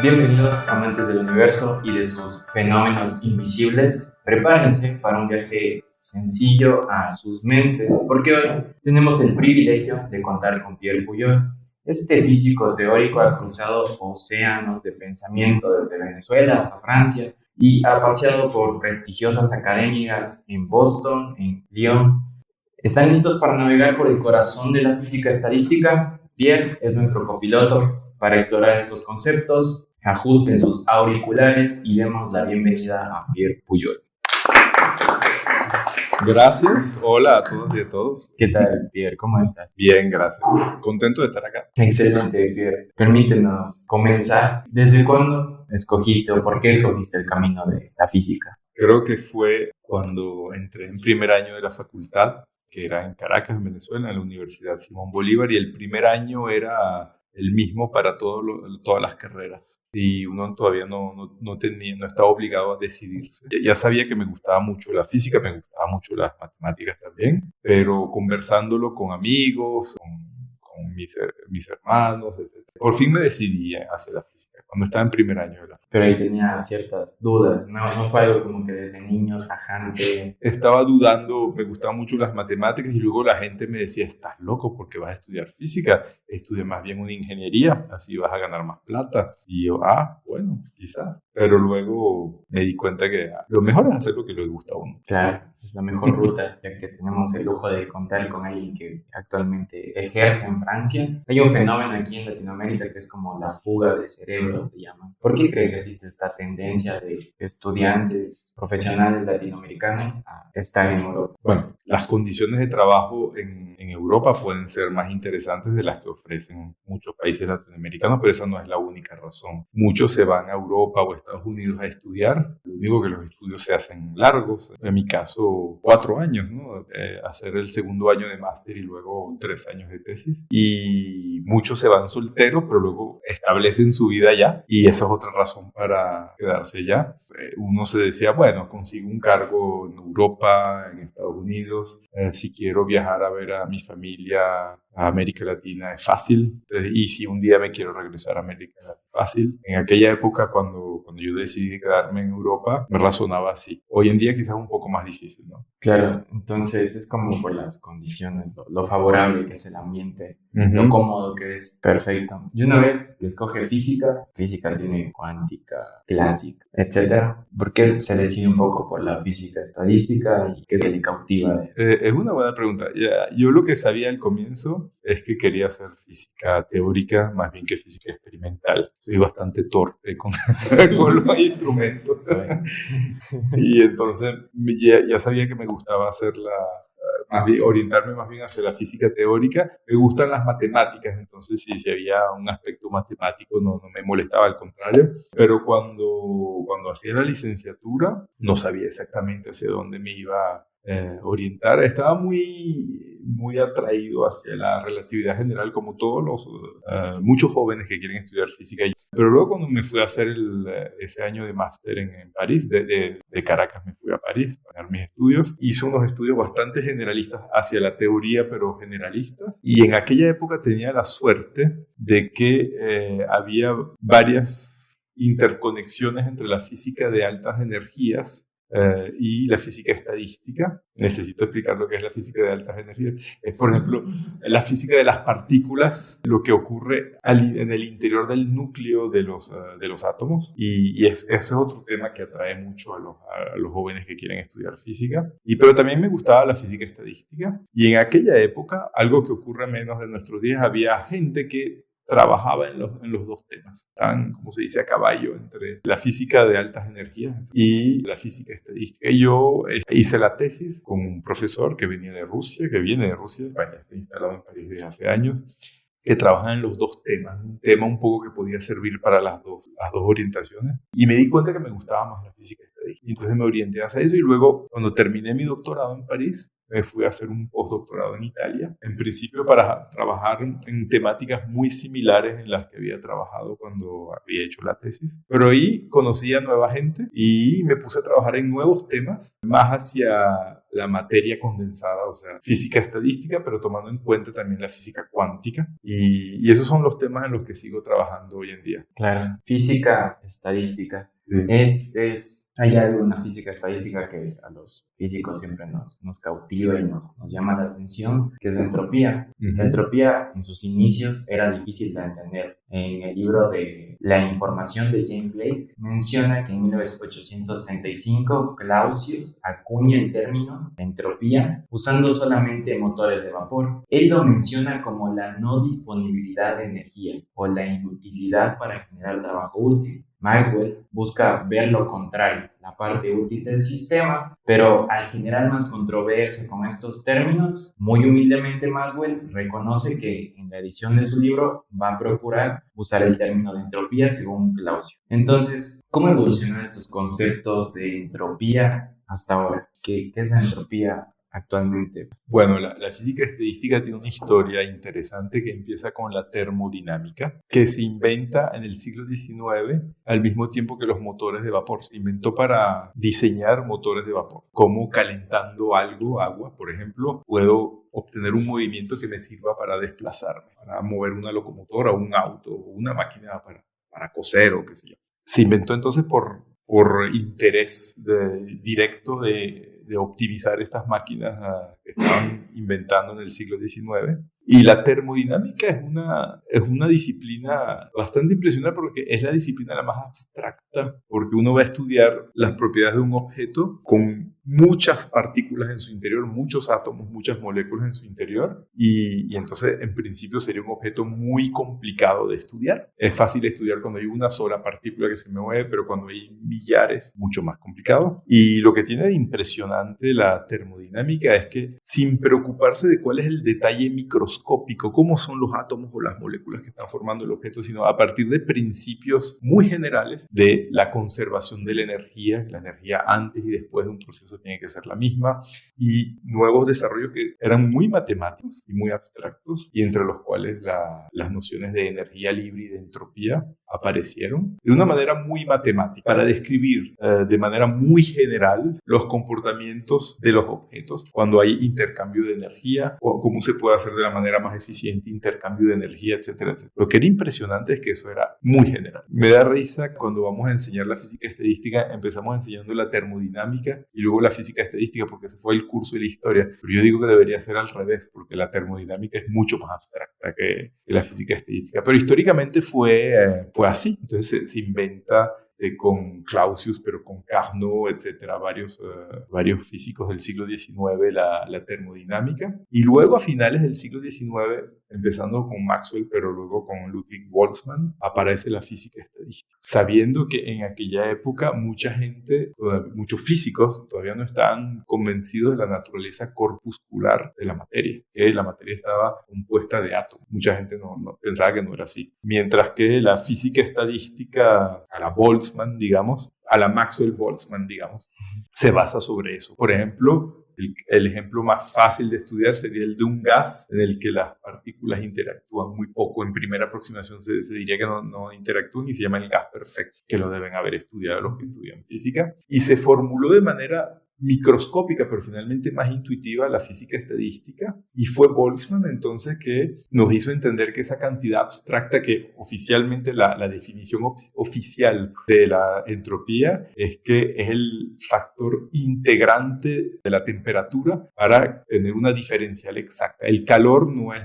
Bienvenidos amantes del universo y de sus fenómenos invisibles. Prepárense para un viaje sencillo a sus mentes, porque hoy tenemos el privilegio de contar con Pierre Puyol. Este físico teórico ha cruzado océanos de pensamiento desde Venezuela hasta Francia y ha paseado por prestigiosas academias en Boston, en Lyon. ¿Están listos para navegar por el corazón de la física estadística? Pierre es nuestro copiloto para explorar estos conceptos. Ajusten sus auriculares y demos la bienvenida a Pierre Puyol. Gracias. Hola a todos y a todos. ¿Qué tal, Pierre? ¿Cómo estás? Bien, gracias. Contento de estar acá. Excelente, Pierre. Permítenos comenzar. ¿Desde cuándo escogiste o por qué escogiste el camino de la física? Creo que fue cuando entré en primer año de la facultad, que era en Caracas, en Venezuela, en la Universidad Simón Bolívar, y el primer año era el mismo para todas las carreras. Y uno todavía no estaba obligado a decidirse. Ya sabía que me gustaba mucho la física, me gustaba mucho las matemáticas también, pero conversándolo con amigos, con mis hermanos, etc. Por fin me decidí a hacer la física, cuando estaba en primer año de la física. Pero ahí tenía ciertas dudas, no fue algo como que desde niño tajante. Estaba dudando, me gustaban mucho las matemáticas y luego la gente me decía, estás loco porque vas a estudiar física, estudia más bien una ingeniería, así vas a ganar más plata. Y yo, bueno, quizás. Pero luego me di cuenta que lo mejor es hacer lo que le gusta a uno. Claro, es la mejor ruta, ya que tenemos el lujo de contar con alguien que actualmente ejerce en Francia. Hay un fenómeno aquí en Latinoamérica que es como la fuga de cerebro, se llama. ¿Por qué cree que existe esta tendencia de estudiantes profesionales latinoamericanos a estar en Europa? Bueno, las condiciones de trabajo en Europa pueden ser más interesantes de las que ofrecen muchos países latinoamericanos, pero esa no es la única razón. Muchos se van a Europa o a Estados Unidos a estudiar. Lo único que los estudios se hacen largos. En mi caso, 4 años, ¿no? Hacer el segundo año de máster y luego 3 años de tesis. Y muchos se van solteros, pero luego establecen su vida allá. Y esa es otra razón para quedarse allá. Uno se decía, bueno, consigo un cargo en Europa, en Estados Unidos. Si quiero viajar a ver a mi familia a América Latina es fácil. Y si un día me quiero regresar a América Latina, fácil. En aquella época, cuando yo decidí quedarme en Europa, me razonaba así. Hoy en día quizás un poco más difícil, ¿no? Claro, entonces es como por las condiciones, lo favorable que es el ambiente, lo cómodo que es. Perfecto. Y una vez que escoge física tiene cuántica, clásica, etcétera. ¿Por qué se decide un poco por la física estadística y qué le cautiva de eso? Es una buena pregunta. Yo lo que sabía al comienzo es que quería hacer física teórica más bien que física experimental. Soy bastante torpe con los instrumentos. Y entonces ya sabía que me gustaba orientarme más bien hacia la física teórica. Me gustan las matemáticas, entonces si había un aspecto matemático no me molestaba, al contrario. Pero cuando hacía la licenciatura no sabía exactamente hacia dónde me iba orientar. Estaba muy atraído hacia la relatividad general, como todos muchos jóvenes que quieren estudiar física. Pero luego cuando me fui a hacer ese año de máster en París, de Caracas me fui a París para hacer mis estudios, hice unos estudios bastante generalistas hacia la teoría, pero generalistas. Y en aquella época tenía la suerte de que había varias interconexiones entre la física de altas energías y la física estadística. Necesito explicar lo que es la física de altas energías. Es, por ejemplo, la física de las partículas, lo que ocurre en el interior del núcleo de los átomos. Y ese es otro tema que atrae mucho a los jóvenes que quieren estudiar física. Pero también me gustaba la física estadística. Y en aquella época, algo que ocurre menos de nuestros días, había gente que trabajaba en los dos temas, tan, como se dice, a caballo entre la física de altas energías y la física estadística. Y yo hice la tesis con un profesor que viene de Rusia, España, está instalado en París desde hace años, que trabaja en los dos temas, un tema un poco que podía servir para las dos orientaciones. Y me di cuenta que me gustaba más la física estadística. Y entonces me orienté hacia eso y luego, cuando terminé mi doctorado en París, me fui a hacer un postdoctorado en Italia, en principio para trabajar en temáticas muy similares en las que había trabajado cuando había hecho la tesis. Pero ahí conocí a nueva gente y me puse a trabajar en nuevos temas, más hacia la materia condensada, o sea, física estadística, pero tomando en cuenta también la física cuántica. Y esos son los temas en los que sigo trabajando hoy en día. Claro, física estadística. Hay alguna física estadística que a los físicos siempre nos cautiva y nos llama la atención, que es la entropía. La entropía en sus inicios era difícil de entender. En el libro de La información de James Blake menciona que en 1865 Clausius acuña el término entropía usando solamente motores de vapor. Él lo menciona como la no disponibilidad de energía o la inutilidad para generar trabajo útil. Maxwell busca ver lo contrario, la parte útil del sistema, pero al generar más controversia con estos términos, muy humildemente Maxwell reconoce que en la edición de su libro va a procurar usar el término de entropía según Clausius. Entonces, ¿cómo evolucionan estos conceptos de entropía hasta ahora? ¿Qué es la entropía actualmente? Bueno, la física estadística tiene una historia interesante que empieza con la termodinámica, que se inventa en el siglo XIX al mismo tiempo que los motores de vapor. Se inventó para diseñar motores de vapor, como calentando algo, agua, por ejemplo, puedo obtener un movimiento que me sirva para desplazarme, para mover una locomotora, un auto, una máquina para coser o qué sé yo. Se inventó entonces por interés directo de optimizar estas máquinas que estaban inventando en el siglo XIX. Y la termodinámica es una disciplina bastante impresionante porque es la disciplina la más abstracta, porque uno va a estudiar las propiedades de un objeto con muchas partículas en su interior, muchos átomos, muchas moléculas en su interior, y entonces en principio sería un objeto muy complicado de estudiar. Es fácil estudiar cuando hay una sola partícula que se mueve, pero cuando hay millares, mucho más complicado. Y lo que tiene de impresionante la termodinámica es que sin preocuparse de cuál es el detalle microscópico, cómo son los átomos o las moléculas que están formando el objeto, sino a partir de principios muy generales de la conservación de la energía antes y después de un proceso tiene que ser la misma, y nuevos desarrollos que eran muy matemáticos y muy abstractos, y entre los cuales las nociones de energía libre y de entropía aparecieron de una manera muy matemática para describir de manera muy general los comportamientos de los objetos cuando hay intercambio de energía, o cómo se puede hacer de la manera más eficiente intercambio de energía, etcétera, etcétera. Lo que era impresionante es que eso era muy general. Me da risa cuando vamos a enseñar la física estadística, empezamos enseñando la termodinámica y luego la física estadística porque ese fue el curso de la historia, pero yo digo que debería ser al revés porque la termodinámica es mucho más abstracta que la física estadística, pero históricamente fue así. Entonces se inventa con Clausius, pero con Carnot, etcétera, varios físicos del siglo XIX, la termodinámica. Y luego a finales del siglo XIX, empezando con Maxwell, pero luego con Ludwig Boltzmann, aparece la física estadística. Sabiendo que en aquella época muchos físicos todavía no estaban convencidos de la naturaleza corpuscular de la materia, que la materia estaba compuesta de átomos. Mucha gente no pensaba que no era así. Mientras que la física estadística, a la Boltzmann, digamos, a la Maxwell-Boltzmann, digamos, se basa sobre eso. Por ejemplo, el ejemplo más fácil de estudiar sería el de un gas en el que las partículas interactúan muy poco. En primera aproximación se diría que no interactúan y se llama el gas perfecto, que lo deben haber estudiado los que estudian física. Y se formuló de manera microscópica, pero finalmente más intuitiva, la física estadística, y fue Boltzmann entonces que nos hizo entender que esa cantidad abstracta que oficialmente la definición oficial de la entropía es que es el factor integrante de la temperatura para tener una diferencial exacta. El calor no es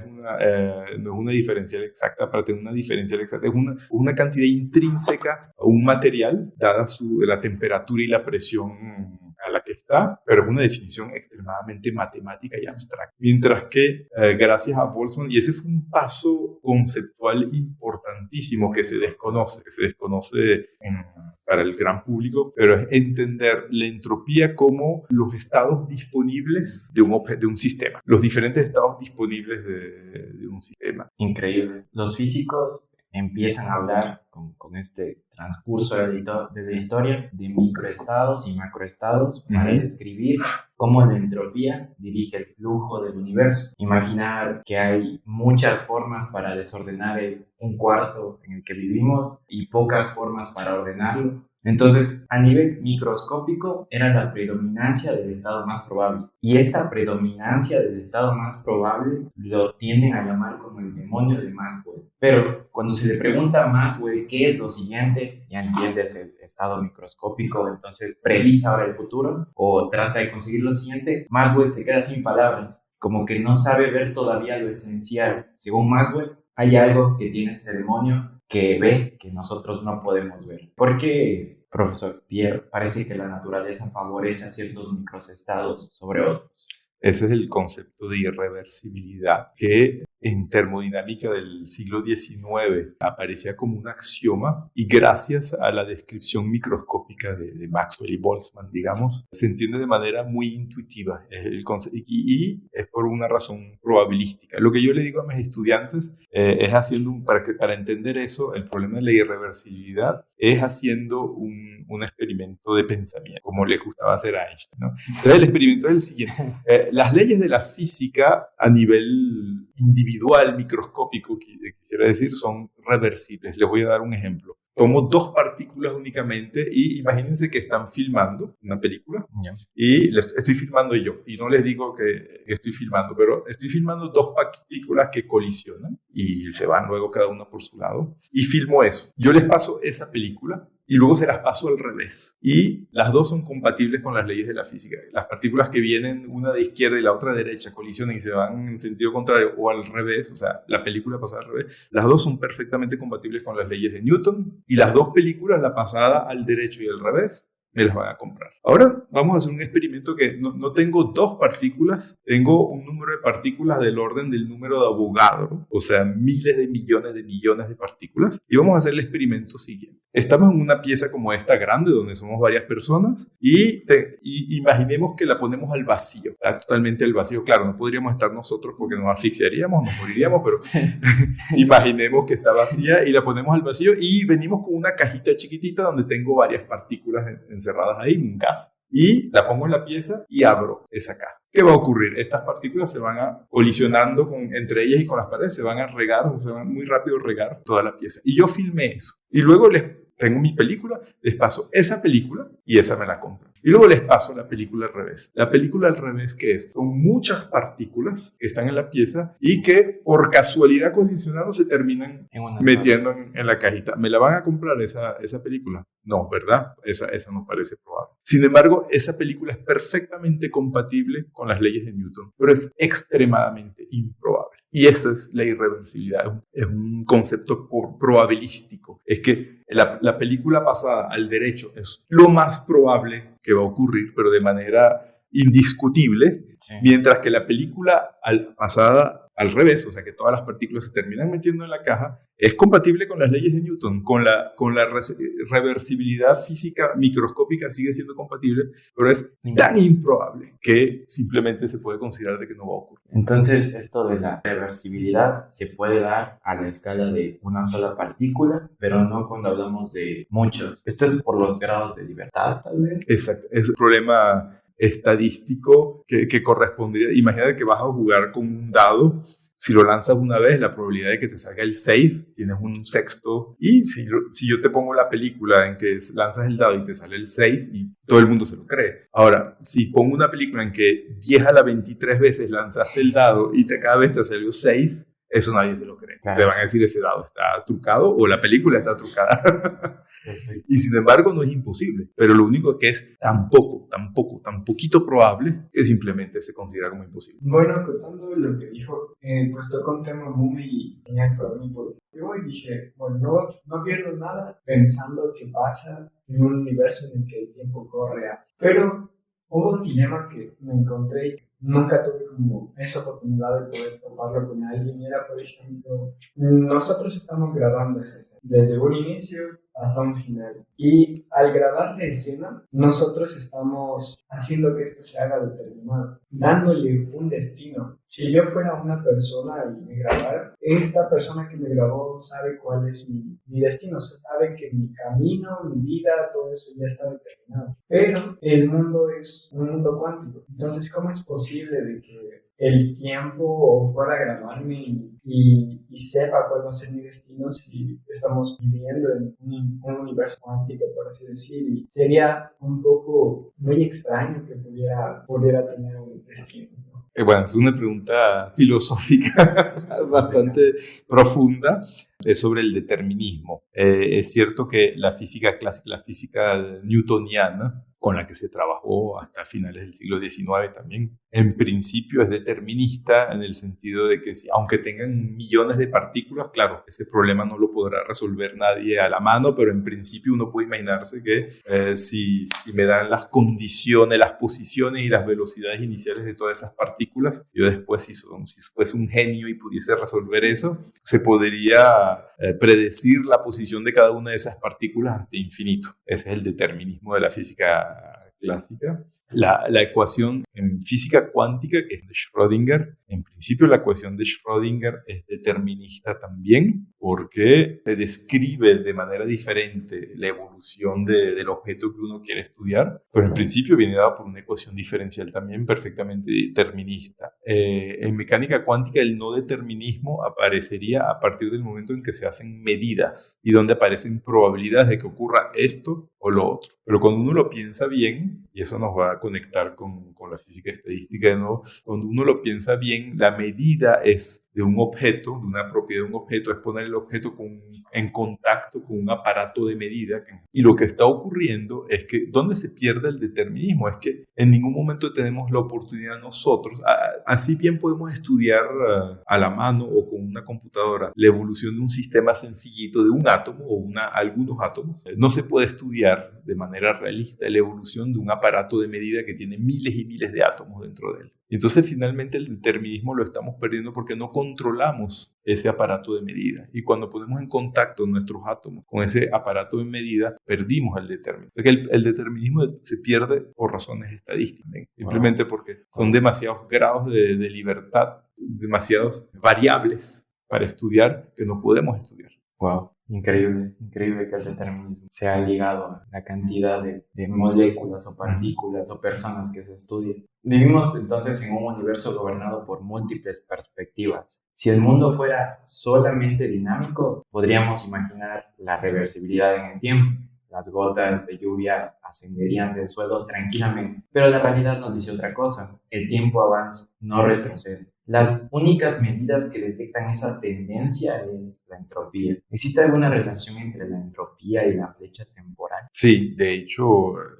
una diferencial exacta. Para tener una diferencial exacta es una cantidad intrínseca a un material dada la temperatura y la presión a la que está, pero es una definición extremadamente matemática y abstracta. Mientras que gracias a Boltzmann, y ese fue un paso conceptual importantísimo que se desconoce para el gran público, pero es entender la entropía como los estados disponibles de un sistema, los diferentes estados disponibles de un sistema. Increíble. Los físicos empiezan a hablar con este transcurso de la historia de microestados y macroestados para describir cómo la entropía dirige el flujo del universo. Imaginar que hay muchas formas para desordenar un cuarto en el que vivimos y pocas formas para ordenarlo. Entonces, a nivel microscópico, era la predominancia del estado más probable. Y esta predominancia del estado más probable lo tienden a llamar como el demonio de Maxwell. Pero cuando se le pregunta a Maxwell qué es lo siguiente, ya entiendes el estado microscópico, entonces previsa ahora el futuro o trata de conseguir lo siguiente, Maxwell se queda sin palabras, como que no sabe ver todavía lo esencial. Según Maxwell, hay algo que tiene este demonio que ve que nosotros no podemos ver. ¿Por qué, profesor Pierre, parece que la naturaleza favorece a ciertos microestados sobre otros? Ese es el concepto de irreversibilidad que en termodinámica del siglo XIX aparecía como un axioma y gracias a la descripción microscópica de Maxwell y Boltzmann, digamos, se entiende de manera muy intuitiva el concepto y es por una razón probabilística. Lo que yo le digo a mis estudiantes es haciendo para entender eso, el problema de la irreversibilidad es haciendo un experimento de pensamiento, como le gustaba hacer a Einstein, ¿no? Entonces el experimento es el siguiente. Las leyes de la física a nivel individual, microscópico, quisiera decir, son reversibles. Les voy a dar un ejemplo. Tomo dos partículas únicamente y imagínense que están filmando una película y estoy filmando yo. Y no les digo que estoy filmando, pero estoy filmando dos partículas que colisionan y se van luego cada una por su lado. Y filmo eso. Yo les paso esa película y luego se las paso al revés. Y las dos son compatibles con las leyes de la física. Las partículas que vienen una de izquierda y la otra de derecha colisionan y se van en sentido contrario o al revés, o sea, la película pasada al revés, las dos son perfectamente compatibles con las leyes de Newton y las dos películas, la pasada al derecho y al revés, me las van a comprar. Ahora vamos a hacer un experimento que no tengo dos partículas, tengo un número de partículas del orden del número de Avogadro, o sea, miles de millones de partículas, y vamos a hacer el experimento siguiente. Estamos en una pieza como esta grande, donde somos varias personas, y imaginemos que la ponemos al vacío, totalmente al vacío. Claro, no podríamos estar nosotros porque nos asfixiaríamos, nos moriríamos, pero imaginemos que está vacía y la ponemos al vacío y venimos con una cajita chiquitita donde tengo varias partículas encerradas ahí, un gas, y la pongo en la pieza y abro esa caja. ¿Qué va a ocurrir? Estas partículas se van a colisionando entre ellas y con las paredes, se van a regar, o se van muy rápido a regar toda la pieza. Y yo filmé eso. Y luego tengo mi película, les paso esa película y esa me la compran. Y luego les paso la película al revés. La película al revés, ¿qué es? Son muchas partículas que están en la pieza y que por casualidad colisionando se terminan metiendo en la cajita. ¿Me la van a comprar esa película? No, ¿verdad? Esa no parece probable. Sin embargo, esa película es perfectamente compatible con las leyes de Newton, pero es extremadamente improbable. Y esa es la irreversibilidad, es un concepto probabilístico. Es que la película pasada al derecho es lo más probable que va a ocurrir, pero de manera indiscutible, sí. Mientras que la película pasada al revés, o sea que todas las partículas se terminan metiendo en la caja, es compatible con las leyes de Newton, con la reversibilidad física microscópica sigue siendo compatible, pero es tan improbable que simplemente se puede considerar de que no va a ocurrir. Entonces, esto de la reversibilidad se puede dar a la escala de una sola partícula, pero no cuando hablamos de muchos. Esto es por los grados de libertad, tal vez. Exacto, es un problema estadístico que correspondería. Imagínate que vas a jugar con un dado. Si lo lanzas una vez, la probabilidad de que te salga el 6, tienes un sexto. Y si yo te pongo la película en que lanzas el dado y te sale el 6, y todo el mundo se lo cree. Ahora, si pongo una película en que 10 a la 23 veces lanzaste el dado y cada vez te salió 6, eso nadie se lo cree. Claro. Te van a decir ese dado está trucado o la película está trucada. Y sin embargo no es imposible, pero lo único que es tan poquito probable que simplemente se considera como imposible. Bueno, contando lo que dijo, pues tocó un tema muy genial para mí, porque yo dije, bueno, no pierdo nada pensando que pasa en un universo en el que el tiempo corre así. Pero hubo un dilema que me encontré y nunca tuve como esa oportunidad de poder toparlo con alguien. Era, por ejemplo, nosotros estamos grabando esa escena desde un inicio hasta un final. Y al grabar la escena, nosotros estamos haciendo que esto se haga determinado, dándole un destino si yo fuera una persona y me grabara, esta persona que me grabó sabe cuál es mi destino, o sea, sabe que mi camino, mi vida, todo eso ya está determinado. Pero el mundo es un mundo cuántico. Entonces, ¿cómo es posible de que el tiempo pueda grabarme y sepa cuál va a ser mi destino si estamos viviendo en un universo cuántico, por así decir? Y sería un poco muy extraño que pudiera tener un destino, ¿no? Bueno, es una pregunta filosófica bastante profunda, es sobre el determinismo. Es cierto que la física clásica, la física newtoniana, con la que se trabajó hasta finales del siglo XIX también, en principio es determinista en el sentido de que aunque tengan millones de partículas, claro, ese problema no lo podrá resolver nadie a la mano, pero en principio uno puede imaginarse que si me dan las condiciones, las posiciones y las velocidades iniciales de todas esas partículas, yo después, si fuese un genio y pudiese resolver eso, se podría predecir la posición de cada una de esas partículas hasta infinito. Ese es el determinismo de la física clásica. La ecuación en física cuántica, que es de Schrödinger, en principio la ecuación de Schrödinger es determinista también, porque se describe de manera diferente la evolución del objeto que uno quiere estudiar, pero en principio viene dada por una ecuación diferencial también perfectamente determinista. En mecánica cuántica el no determinismo aparecería a partir del momento en que se hacen medidas y donde aparecen probabilidades de que ocurra esto o lo otro. Pero cuando uno lo piensa bien, y eso nos va a conectar con la física estadística de nuevo, cuando uno lo piensa bien, la medida es de un objeto, de una propiedad de un objeto, es poner el objeto en contacto con un aparato de medida. Y lo que está ocurriendo es que donde se pierde el determinismo es que en ningún momento tenemos la oportunidad nosotros, así bien podemos estudiar a la mano o con una computadora la evolución de un sistema sencillito de un átomo o algunos átomos. No se puede estudiar de manera realista la evolución de un aparato de medida que tiene miles y miles de átomos dentro de él. Y entonces finalmente el determinismo lo estamos perdiendo porque no controlamos ese aparato de medida. Y cuando ponemos en contacto nuestros átomos con ese aparato de medida, perdimos el determinismo. O sea que el determinismo se pierde por razones estadísticas, simplemente porque son demasiados grados de libertad, demasiadas variables para estudiar que no podemos estudiar. Wow, increíble que el determinismo sea ligado a la cantidad de moléculas o partículas o personas que se estudian. Vivimos entonces en un universo gobernado por múltiples perspectivas. Si el mundo fuera solamente dinámico, podríamos imaginar la reversibilidad en el tiempo. Las gotas de lluvia ascenderían del suelo tranquilamente. Pero la realidad nos dice otra cosa. El tiempo avanza, no retrocede. Las únicas medidas que detectan esa tendencia es la entropía. ¿Existe alguna relación entre la entropía y la flecha temporal? Sí, de hecho,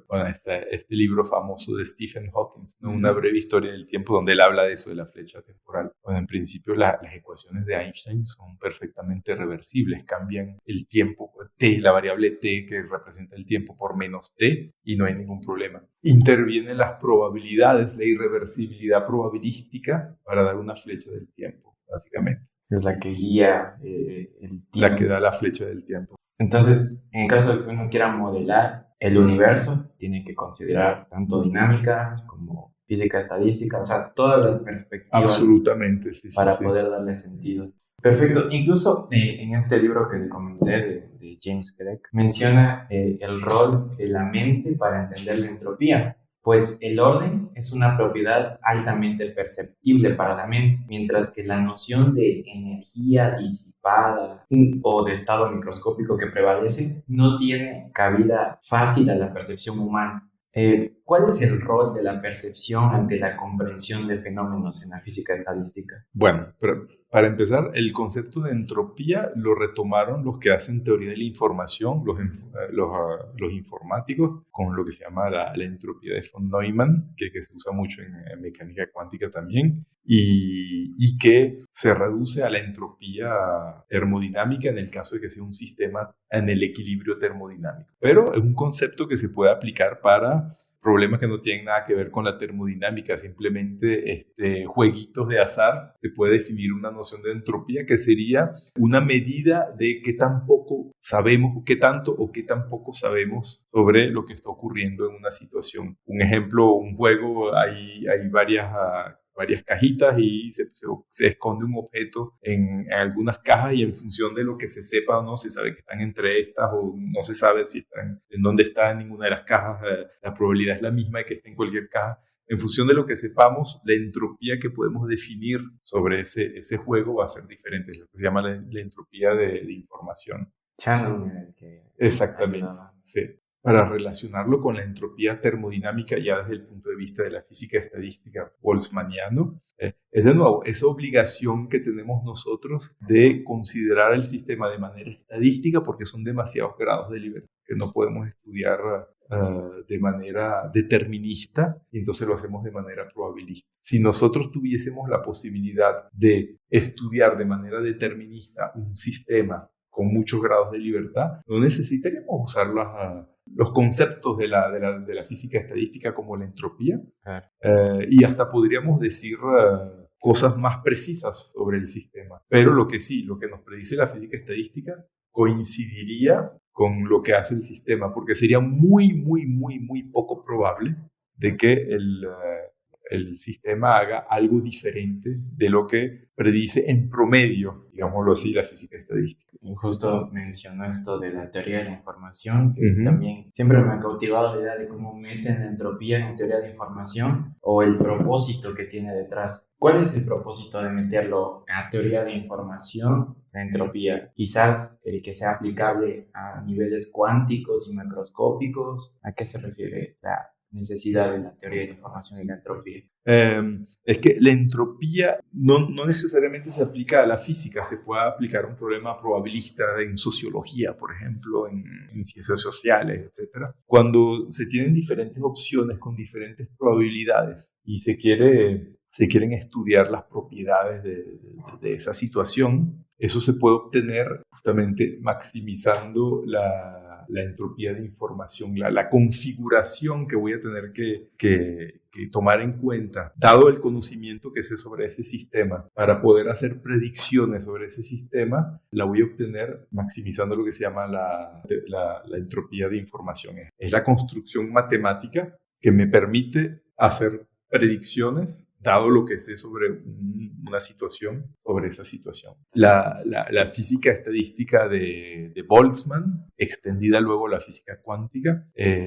bueno, este libro famoso de Stephen Hawking, ¿no? Una breve historia del tiempo, donde él habla de eso, de la flecha temporal. Bueno, en principio las ecuaciones de Einstein son perfectamente reversibles, cambian el tiempo t, la variable t que representa el tiempo por menos t y no hay ningún problema. Intervienen las probabilidades, la irreversibilidad probabilística para dar una flecha del tiempo, básicamente. Es la que guía el tiempo. La que da la flecha del tiempo. Entonces, en caso de que uno quiera modelar el universo, tiene que considerar tanto dinámica como física estadística, o sea, todas las perspectivas. Absolutamente, sí, para sí. poder darle sentido. Perfecto. Incluso en este libro que le comenté de James Clerk, menciona el rol de la mente para entender la entropía. Pues el orden es una propiedad altamente perceptible para la mente, mientras que la noción de energía disipada o de estado microscópico que prevalece no tiene cabida fácil a la percepción humana. ¿Cuál es el rol de la percepción ante la comprensión de fenómenos en la física estadística? Bueno, pero para empezar, el concepto de entropía lo retomaron los que hacen teoría de la información, los informáticos, con lo que se llama la entropía de von Neumann, que se usa mucho en mecánica cuántica también, y que se reduce a la entropía termodinámica en el caso de que sea un sistema en el equilibrio termodinámico. Pero es un concepto que se puede aplicar para problemas que no tienen nada que ver con la termodinámica, simplemente jueguitos de azar. Se puede definir una noción de entropía que sería una medida de qué tan poco sabemos, qué tanto o qué tan poco sabemos sobre lo que está ocurriendo en una situación. Un ejemplo, un juego, hay varias varias cajitas y se esconde un objeto en algunas cajas y en función de lo que se sepa o no, se sabe que están entre estas o no se sabe si están en dónde está en ninguna de las cajas, la probabilidad es la misma de que esté en cualquier caja. En función de lo que sepamos, la entropía que podemos definir sobre ese juego va a ser diferente. Es lo que se llama la entropía de información. Shannon era el que Exactamente, ayudaba. sí. Para relacionarlo con la entropía termodinámica ya desde el punto de vista de la física estadística boltzmanniano, es de nuevo esa obligación que tenemos nosotros de considerar el sistema de manera estadística porque son demasiados grados de libertad que no podemos estudiar de manera determinista y entonces lo hacemos de manera probabilista. Si nosotros tuviésemos la posibilidad de estudiar de manera determinista un sistema con muchos grados de libertad, no necesitaríamos usar los conceptos de la física estadística como la entropía, Claro. Y hasta podríamos decir cosas más precisas sobre el sistema. Pero lo que nos predice la física estadística coincidiría con lo que hace el sistema, porque sería muy, muy, muy, muy poco probable de que el sistema haga algo diferente de lo que predice en promedio, digámoslo así, la física estadística. Y justo mencionó esto de la teoría de la información, que Ujú. también siempre me ha cautivado la idea de cómo meten la entropía en teoría de información o el propósito que tiene detrás. ¿Cuál es el propósito de meterlo a teoría de información, la entropía? Quizás el que sea aplicable a niveles cuánticos y macroscópicos. ¿A qué se refiere la necesidad de la teoría de la información y la entropía? Es que la entropía no necesariamente se aplica a la física, se puede aplicar a un problema probabilista en sociología, por ejemplo, en ciencias sociales, etc. Cuando se tienen diferentes opciones con diferentes probabilidades y se quieren estudiar las propiedades de esa situación, eso se puede obtener justamente maximizando la entropía de información, la configuración que voy a tener que tomar en cuenta, dado el conocimiento que sé sobre ese sistema, para poder hacer predicciones sobre ese sistema, la voy a obtener maximizando lo que se llama la entropía de información. Es la construcción matemática que me permite hacer predicciones dado lo que sé sobre una situación, sobre esa situación. La física estadística de Boltzmann, extendida luego a la física cuántica,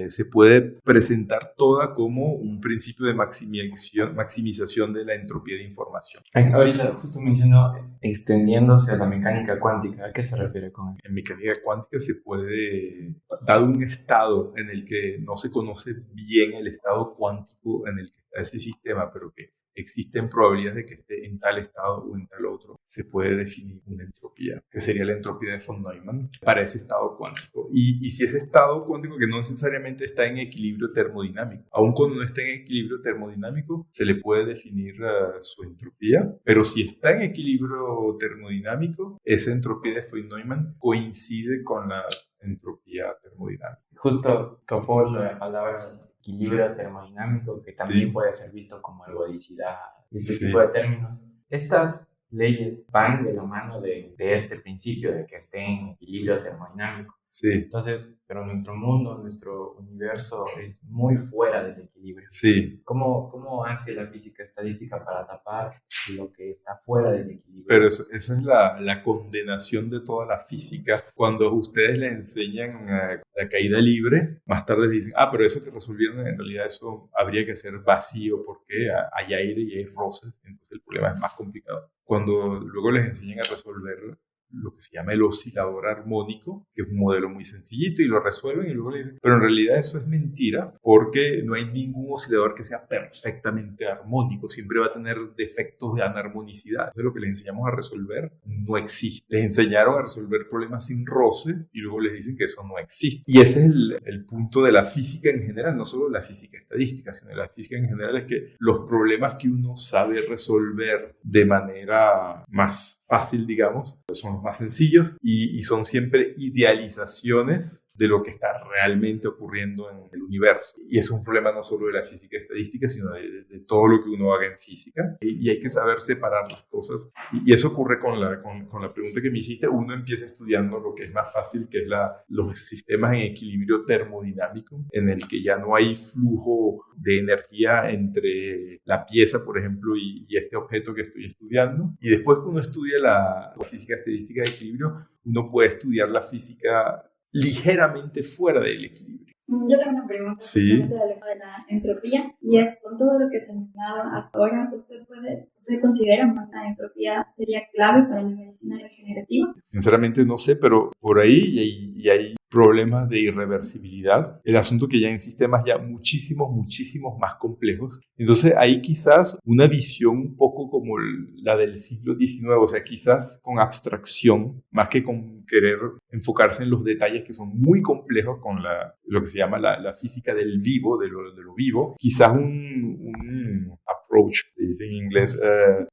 se puede presentar toda como un principio de maximización de la entropía de información. Ahorita justo mencionó extendiéndose a la mecánica cuántica. ¿A qué se refiere con eso? En mecánica cuántica se puede, dado un estado en el que no se conoce bien el estado cuántico en el que está ese sistema, pero que existen probabilidades de que esté en tal estado o en tal otro, se puede definir una entropía, que sería la entropía de von Neumann para ese estado cuántico. Y si ese estado cuántico que no necesariamente está en equilibrio termodinámico, aun cuando no esté en equilibrio termodinámico, se le puede definir su entropía, pero si está en equilibrio termodinámico, esa entropía de von Neumann coincide con la entropía termodinámica. Justo topó la palabra equilibrio termodinámico, que también Sí. puede ser visto como ergodicidad, este Sí. tipo de términos. Estas leyes van de la mano de este principio de que esté en equilibrio termodinámico. Sí, Entonces, pero nuestro mundo, nuestro universo es muy fuera del equilibrio. sí. ¿Cómo hace la física estadística para tapar lo que está fuera del equilibrio? Pero eso es la condenación de toda la física. Cuando ustedes le enseñan la caída libre, más tarde les dicen, pero eso que resolvieron, en realidad eso habría que ser vacío porque hay aire y hay roces, entonces el problema es más complicado. Cuando luego les enseñan a resolver lo que se llama el oscilador armónico, que es un modelo muy sencillito y lo resuelven y luego le dicen, pero en realidad eso es mentira porque no hay ningún oscilador que sea perfectamente armónico, siempre va a tener defectos de anarmonicidad. Entonces lo que les enseñamos a resolver no existe. Les enseñaron a resolver problemas sin roce y luego les dicen que eso no existe. Y ese es el punto de la física en general, no solo la física estadística, sino la física en general, es que los problemas que uno sabe resolver de manera más fácil, digamos, son los más sencillos y son siempre idealizaciones de lo que está realmente ocurriendo en el universo. Y eso es un problema no solo de la física estadística, sino de todo lo que uno haga en física. Y hay que saber separar las cosas. Y eso ocurre con la pregunta que me hiciste. Uno empieza estudiando lo que es más fácil, que es los sistemas en equilibrio termodinámico, en el que ya no hay flujo de energía entre la pieza, por ejemplo, y este objeto que estoy estudiando. Y después que uno estudia la física estadística de equilibrio, uno puede estudiar la física ligeramente fuera del equilibrio. Yo tengo una pregunta Sí. de la entropía, y es, con todo lo que se ha mencionado hasta ahora, ¿usted considera que la entropía sería clave para la medicina regenerativa? Sinceramente no sé, pero por ahí y hay problemas de irreversibilidad. El asunto que ya en sistemas ya muchísimos más complejos. Entonces hay quizás una visión un poco como la del siglo XIX, o sea, quizás con abstracción, más que con querer enfocarse en los detalles que son muy complejos con lo que se llama la física del vivo, de lo vivo. Quizás un approach, se dice en inglés,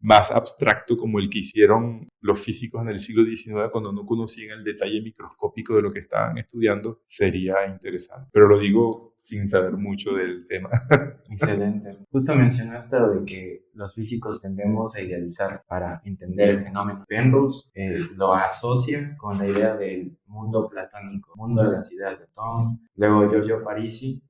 más abstracto como el que hicieron los físicos en el siglo XIX cuando no conocían el detalle microscópico de lo que estaban estudiando, sería interesante. Pero lo digo sin saber mucho del tema. Excelente. Justo mencionaste de que los físicos tendemos a idealizar para entender el fenómeno. Penrose lo asocia con la idea del mundo platónico, mundo de las ideas de Platón. Luego Giorgio Parisi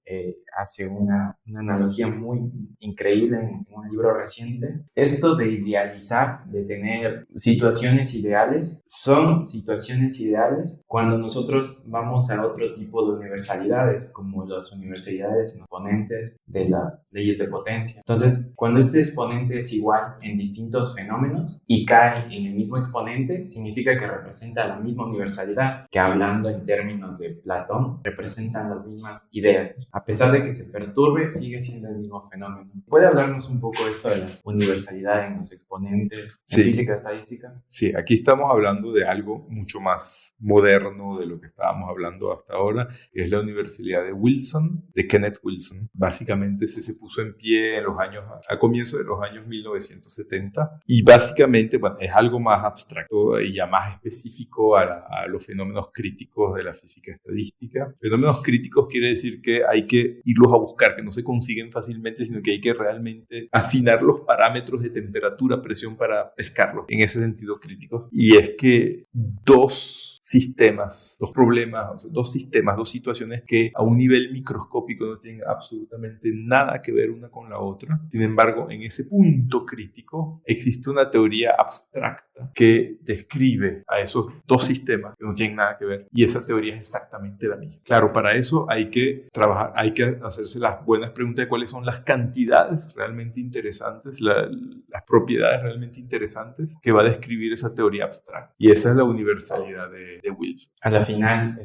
hace una analogía muy increíble en un libro reciente. Esto de idealizar, de tener situaciones ideales, son situaciones ideales cuando nosotros vamos a otro tipo de universalidades, como las universalidades exponentes de las leyes de potencia. Entonces, cuando este exponente es igual en distintos fenómenos y cae en el mismo exponente, significa que representa la misma universalidad, que hablando en términos de Platón, representan las mismas ideas. A pesar de que se perturbe, sigue siendo el mismo fenómeno. ¿Puede hablarnos un poco esto de las universalidades en los exponentes en física estadística? Sí, aquí estamos hablando de algo mucho más moderno de lo que estábamos hablando hasta ahora, que es la Universalidad de Wilson, de Kenneth Wilson. Básicamente se puso en pie a comienzos de los años 1970 y básicamente es algo más abstracto y ya más específico a los fenómenos críticos de la física estadística. Fenómenos críticos quiere decir que hay que irlos a buscar, que no se consiguen fácilmente, sino que hay que realmente afinar los parámetros de temperatura, presión para pescarlos, en ese sentido crítico. Y es que dos situaciones que a un nivel microscópico no tienen absolutamente nada que ver una con la otra. Sin embargo, en ese punto crítico existe una teoría abstracta que describe a esos dos sistemas que no tienen nada que ver, y esa teoría es exactamente la misma. Claro, para eso hay que trabajar, hay que hacerse las buenas preguntas de cuáles son las cantidades realmente interesantes, las propiedades realmente interesantes que va a describir esa teoría abstracta, y esa es la universalidad de Wilson. A la final,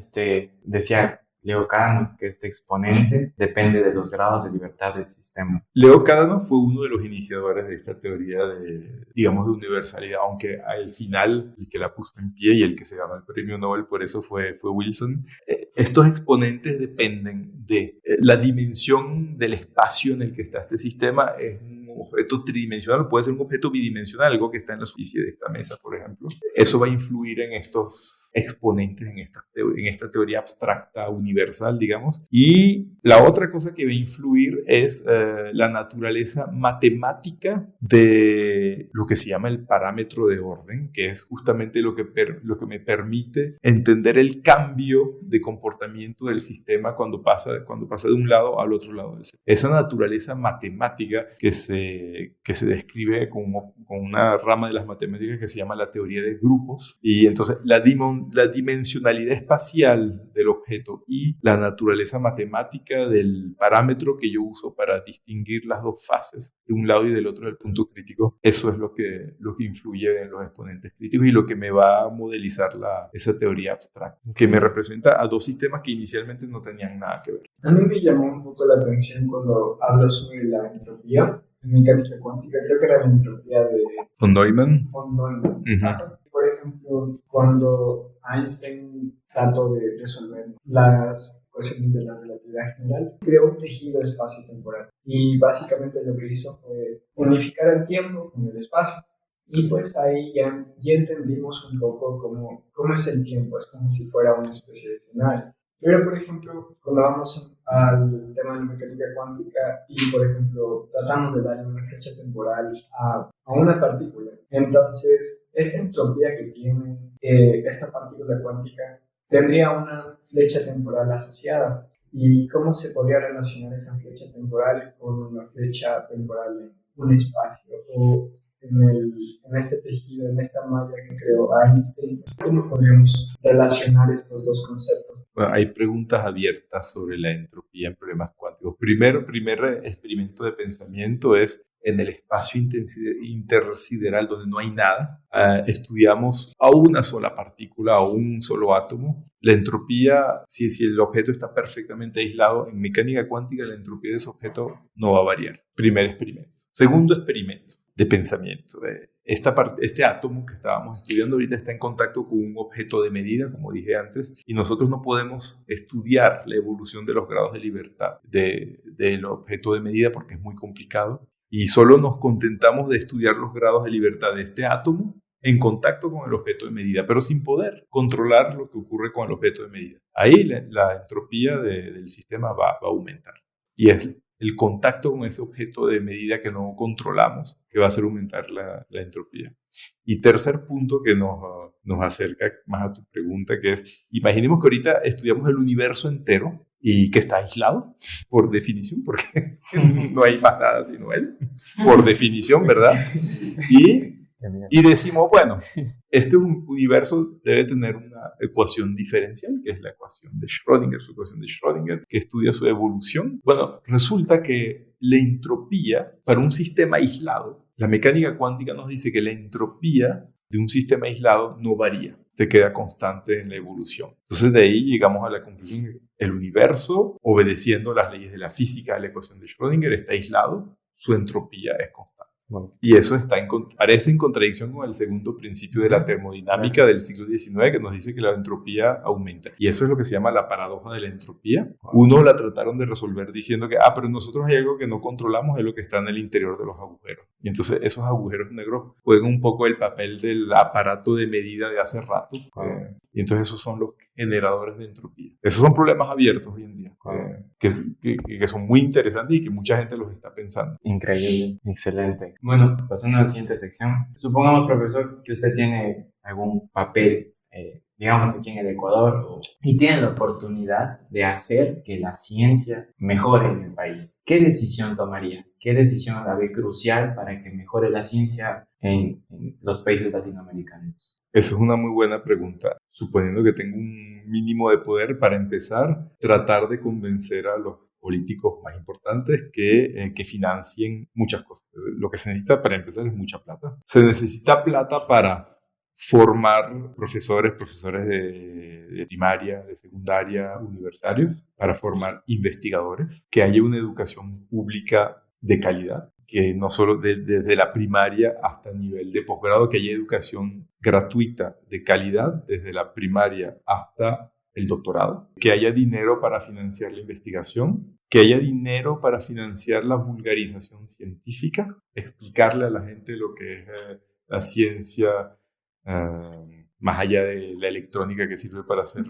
decía Leo Kadanoff que este exponente depende de los grados de libertad del sistema. Leo Kadanoff fue uno de los iniciadores de esta teoría de universalidad, aunque al final el que la puso en pie y el que se ganó el premio Nobel por eso fue Wilson. Estos exponentes dependen de la dimensión del espacio en el que está este sistema. Es un objeto tridimensional, puede ser un objeto bidimensional, algo que está en la superficie de esta mesa, por ejemplo. Eso va a influir en estos exponentes, en esta teoría abstracta universal, digamos. Y la otra cosa que va a influir es la naturaleza matemática de lo que se llama el parámetro de orden, que es justamente lo que me permite entender el cambio de comportamiento del sistema cuando pasa de un lado al otro lado del sistema. Esa naturaleza matemática que se describe con una rama de las matemáticas que se llama la teoría de grupos. Y entonces la dimensionalidad espacial del objeto y la naturaleza matemática del parámetro que yo uso para distinguir las dos fases de un lado y del otro del punto crítico, eso es lo que influye en los exponentes críticos y lo que me va a modelizar esa teoría abstracta, que me representa a dos sistemas que inicialmente no tenían nada que ver. A mí me llamó un poco la atención cuando hablo sobre la entropía en mecánica cuántica. Creo que era la entropía de von Neumann. Uh-huh. Por ejemplo, cuando Einstein trató de resolver las ecuaciones de la relatividad general, creó un tejido espacio-temporal. Y básicamente lo que hizo fue unificar el tiempo con el espacio. Y pues ahí ya entendimos un poco cómo es el tiempo. Es como si fuera una especie de escenario. Pero, por ejemplo, cuando vamos al tema de la mecánica cuántica y, por ejemplo, tratamos de darle una fecha temporal a una partícula, entonces esta entropía que tiene esta partícula cuántica tendría una flecha temporal asociada. ¿Y cómo se podría relacionar esa flecha temporal con una flecha temporal en un espacio o en este tejido, en esta malla que creó Einstein? ¿Cómo podríamos relacionar estos dos conceptos? Bueno, hay preguntas abiertas sobre la entropía en problemas cuánticos. Primer experimento de pensamiento es en el espacio intersideral donde no hay nada. Estudiamos a una sola partícula, a un solo átomo. La entropía, si el objeto está perfectamente aislado, en mecánica cuántica la entropía de ese objeto no va a variar. Primer experimento. Segundo experimento de pensamiento. Este átomo que estábamos estudiando ahorita está en contacto con un objeto de medida, como dije antes, y nosotros no podemos estudiar la evolución de los grados de libertad del objeto de medida porque es muy complicado. Y solo nos contentamos de estudiar los grados de libertad de este átomo en contacto con el objeto de medida, pero sin poder controlar lo que ocurre con el objeto de medida. Ahí la entropía del sistema va a aumentar. Y es el contacto con ese objeto de medida que no controlamos que va a hacer aumentar la entropía. Y tercer punto que nos acerca más a tu pregunta, que es, imaginemos que ahorita estudiamos el universo entero y que está aislado, por definición, porque no hay más nada sino él, por definición, ¿verdad? Y decimos, bueno, este universo debe tener una ecuación diferencial, que es la ecuación de Schrödinger, su ecuación de Schrödinger, que estudia su evolución. Bueno, resulta que la entropía para un sistema aislado, la mecánica cuántica nos dice que la entropía de un sistema aislado no varía, se queda constante en la evolución. Entonces de ahí llegamos a la conclusión que el universo, obedeciendo las leyes de la física de la ecuación de Schrödinger, está aislado, su entropía es constante. Bueno, y eso parece en contradicción con el segundo principio de la termodinámica del siglo XIX, que nos dice que la entropía aumenta. Y eso es lo que se llama la paradoja de la entropía. Uno la trataron de resolver diciendo que, pero nosotros hay algo que no controlamos, es lo que está en el interior de los agujeros. Y entonces esos agujeros negros juegan un poco el papel del aparato de medida de hace rato. Y entonces esos son los generadores de entropía. Esos son problemas abiertos hoy en día, que son muy interesantes y que mucha gente los está pensando. Increíble, excelente. Bueno, pasando a la siguiente sección. Supongamos, profesor, que usted tiene algún papel, digamos aquí en el Ecuador, y tiene la oportunidad de hacer que la ciencia mejore en el país. ¿Qué decisión tomaría? ¿Qué decisión la ve crucial para que mejore la ciencia en los países latinoamericanos? Esa es una muy buena pregunta. Suponiendo que tengo un mínimo de poder, para empezar, tratar de convencer a los políticos más importantes que financien muchas cosas. Lo que se necesita para empezar es mucha plata. Se necesita plata para formar profesores de primaria, de secundaria, universitarios, para formar investigadores, que haya una educación pública de calidad, que no solo desde la primaria hasta el nivel de posgrado, que haya educación gratuita de calidad desde la primaria hasta el doctorado, que haya dinero para financiar la investigación, que haya dinero para financiar la vulgarización científica, explicarle a la gente lo que es la ciencia, más allá de la electrónica que sirve para hacer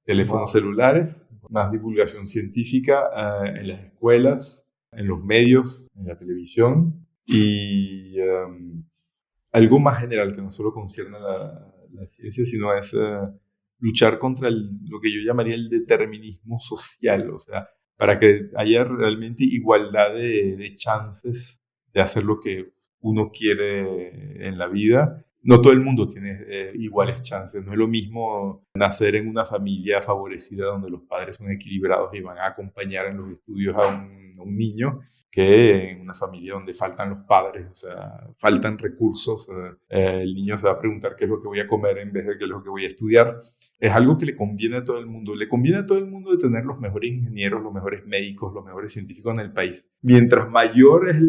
teléfonos celulares, más divulgación científica en las escuelas, en los medios, en la televisión, y algo más general que no solo concierne a la ciencia, sino es luchar contra lo que yo llamaría el determinismo social, o sea, para que haya realmente igualdad de chances de hacer lo que uno quiere en la vida. No todo el mundo tiene iguales chances. No es lo mismo nacer en una familia favorecida donde los padres son equilibrados y van a acompañar en los estudios a un niño, que en una familia donde faltan los padres, o sea, faltan recursos. El niño se va a preguntar qué es lo que voy a comer en vez de qué es lo que voy a estudiar. Es algo que le conviene a todo el mundo. Le conviene a todo el mundo de tener los mejores ingenieros, los mejores médicos, los mejores científicos en el país. Mientras mayor es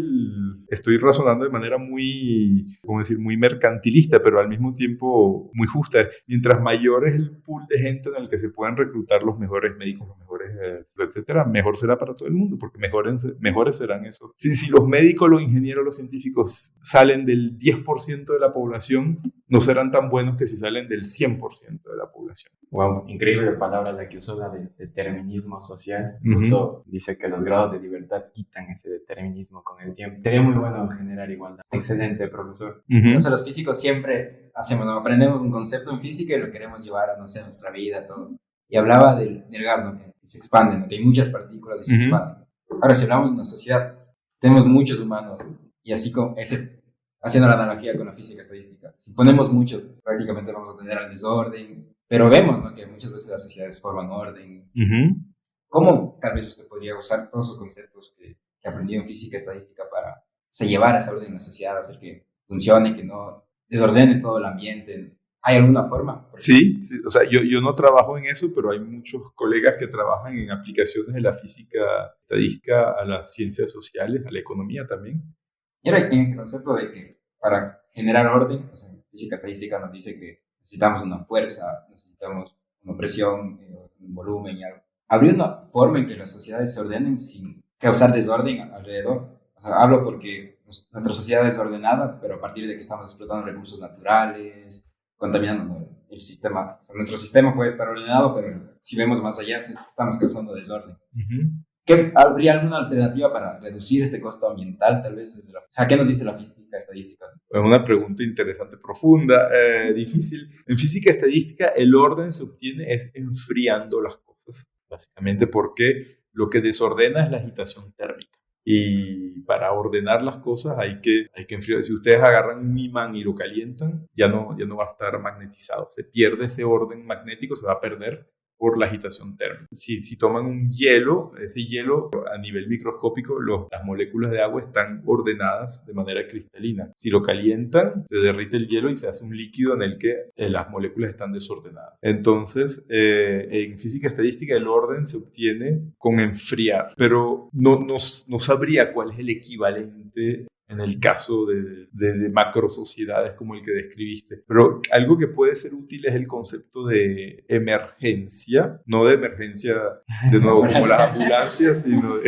estoy razonando de manera muy, ¿cómo decir?, muy mercantilista, simplista, pero al mismo tiempo muy justa. Mientras mayor es el pool de gente en el que se puedan reclutar los mejores médicos, los mejores, etcétera, mejor será para todo el mundo, porque mejores serán eso. Si los médicos, los ingenieros, los científicos salen del 10% de la población, no serán tan buenos que si salen del 100% de la población. Wow, increíble palabra la que usó, la de determinismo social. Justo dice que los grados de libertad quitan ese determinismo con el tiempo. Sería muy bueno generar igualdad. Excelente, profesor. Entonces los físicos siempre hacemos, ¿no? Aprendemos un concepto en física y lo queremos llevar, no sé, a nuestra vida, todo. Y hablaba del gas, ¿no? Que se expande, ¿no? Que hay muchas partículas y se expanden. Ahora, si hablamos de una sociedad, tenemos muchos humanos, y así como haciendo la analogía con la física estadística, si ponemos muchos, prácticamente vamos a tener al desorden, pero vemos, ¿no? Que muchas veces las sociedades forman orden. ¿Cómo tal vez usted podría usar todos esos conceptos que aprendió en física estadística para llevar esa orden en la sociedad, hacer que funcione, que no desordene todo el ambiente? ¿Hay alguna forma? Sí, o sea, yo no trabajo en eso, pero hay muchos colegas que trabajan en aplicaciones de la física estadística a las ciencias sociales, a la economía también. Y ahora en este concepto de que para generar orden, o sea, física estadística nos dice que necesitamos una fuerza, necesitamos una presión, un volumen y algo. ¿Habría una forma en que las sociedades se ordenen sin causar desorden alrededor? O sea, hablo porque nuestra sociedad es ordenada, pero a partir de que estamos explotando recursos naturales, contaminando el sistema. O sea, nuestro sistema puede estar ordenado, pero si vemos más allá, estamos causando desorden. ¿Habría alguna alternativa para reducir este costo ambiental, tal vez? O sea, ¿qué nos dice la física estadística? Es una pregunta interesante, profunda, difícil. En física estadística, el orden se obtiene es enfriando las cosas, básicamente porque lo que desordena es la agitación térmica. Y para ordenar las cosas hay que enfriar. Si ustedes agarran un imán y lo calientan, ya no va a estar magnetizado. Se pierde ese orden magnético, se va a perder por la agitación térmica. Si toman un hielo, ese hielo a nivel microscópico, las moléculas de agua están ordenadas de manera cristalina. Si lo calientan, se derrite el hielo y se hace un líquido en el que las moléculas están desordenadas. Entonces, en física estadística el orden se obtiene con enfriar, pero no sabría cuál es el equivalente en el caso de macro sociedades como el que describiste. Pero algo que puede ser útil es el concepto de emergencia, no de emergencia, de nuevo, como las ambulancias, sino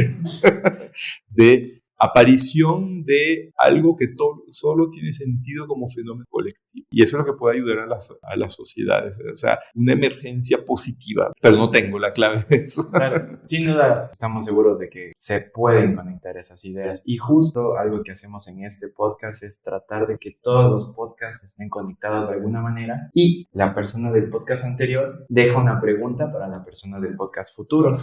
de aparición de algo que solo tiene sentido como fenómeno colectivo. Y eso es lo que puede ayudar a las sociedades. O sea, una emergencia positiva. Pero no tengo la clave de eso. Claro, sin duda estamos seguros de que se pueden conectar esas ideas. Y justo algo que hacemos en este podcast es tratar de que todos los podcasts estén conectados de alguna manera. Y la persona del podcast anterior deja una pregunta para la persona del podcast futuro.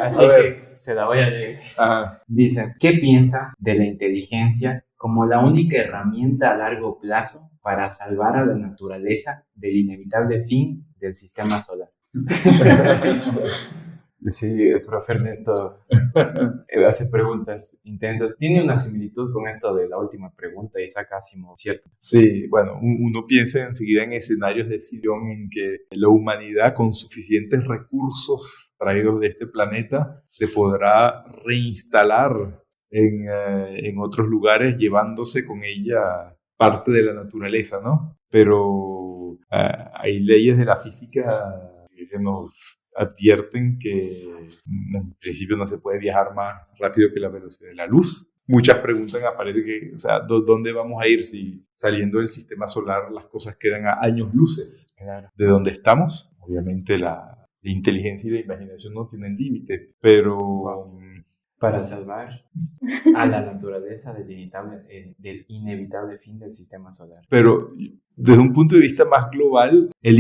Así que se la voy a leer. Dice, ¿qué piensa de la inteligencia como la única herramienta a largo plazo para salvar a la naturaleza del inevitable fin del sistema solar? Sí, el profe Ernesto hace preguntas intensas. Tiene una similitud con esto de la última pregunta, Isaac Asimov, ¿cierto? Sí, bueno, uno piensa enseguida en escenarios de decisión en que la humanidad con suficientes recursos traídos de este planeta se podrá reinstalar en otros lugares llevándose con ella parte de la naturaleza, ¿no? Pero hay leyes de la física que nos advierten que en principio no se puede viajar más rápido que la velocidad de la luz. Muchas preguntas aparecen que, o sea, ¿dónde vamos a ir si saliendo del sistema solar las cosas quedan a años luces de donde estamos? Obviamente la inteligencia y la imaginación no tienen límite, pero para salvar a la naturaleza del inevitable fin del sistema solar. Pero desde un punto de vista más global, el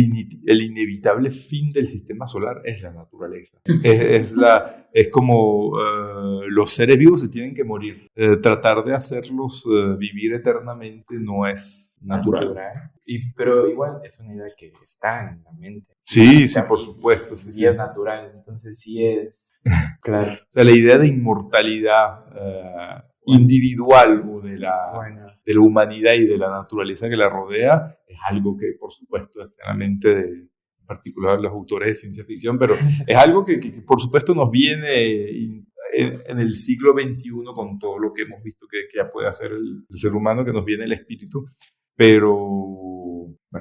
inevitable fin del sistema solar es la naturaleza. Es como los seres vivos se tienen que morir. Tratar de hacerlos vivir eternamente no es natural. Pero igual es una idea que está en la mente. Sí, por supuesto. Sí, es natural, entonces sí es... Claro. O sea, la idea de inmortalidad individual o de la humanidad y de la naturaleza que la rodea es algo que, por supuesto, está en la mente en particular los autores de ciencia ficción, pero es algo que por supuesto nos viene en el siglo XXI, con todo lo que hemos visto que ya puede hacer el ser humano, que nos viene el espíritu, pero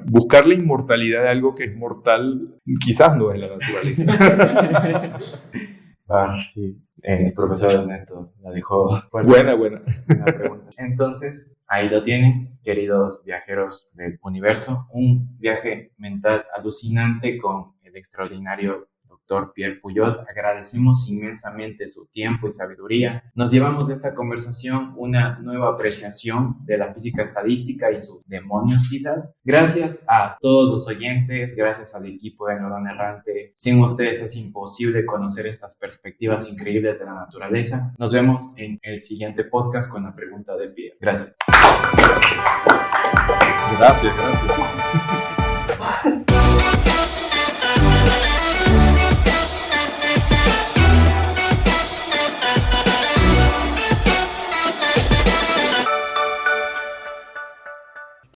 buscar la inmortalidad de algo que es mortal quizás no es la naturaleza. Sí. Profesor Ernesto la dejó fuerte. Buena. Buena pregunta. Entonces, ahí lo tienen, queridos viajeros del universo. Un viaje mental alucinante con el extraordinario Dr. Pierre Poullaud. Agradecemos inmensamente su tiempo y sabiduría. Nos llevamos de esta conversación una nueva apreciación de la física estadística y sus demonios quizás. Gracias a todos los oyentes, gracias al equipo de Neurona Errante. Sin ustedes es imposible conocer estas perspectivas increíbles de la naturaleza. Nos vemos en el siguiente podcast con la pregunta de Pierre. Gracias. Gracias.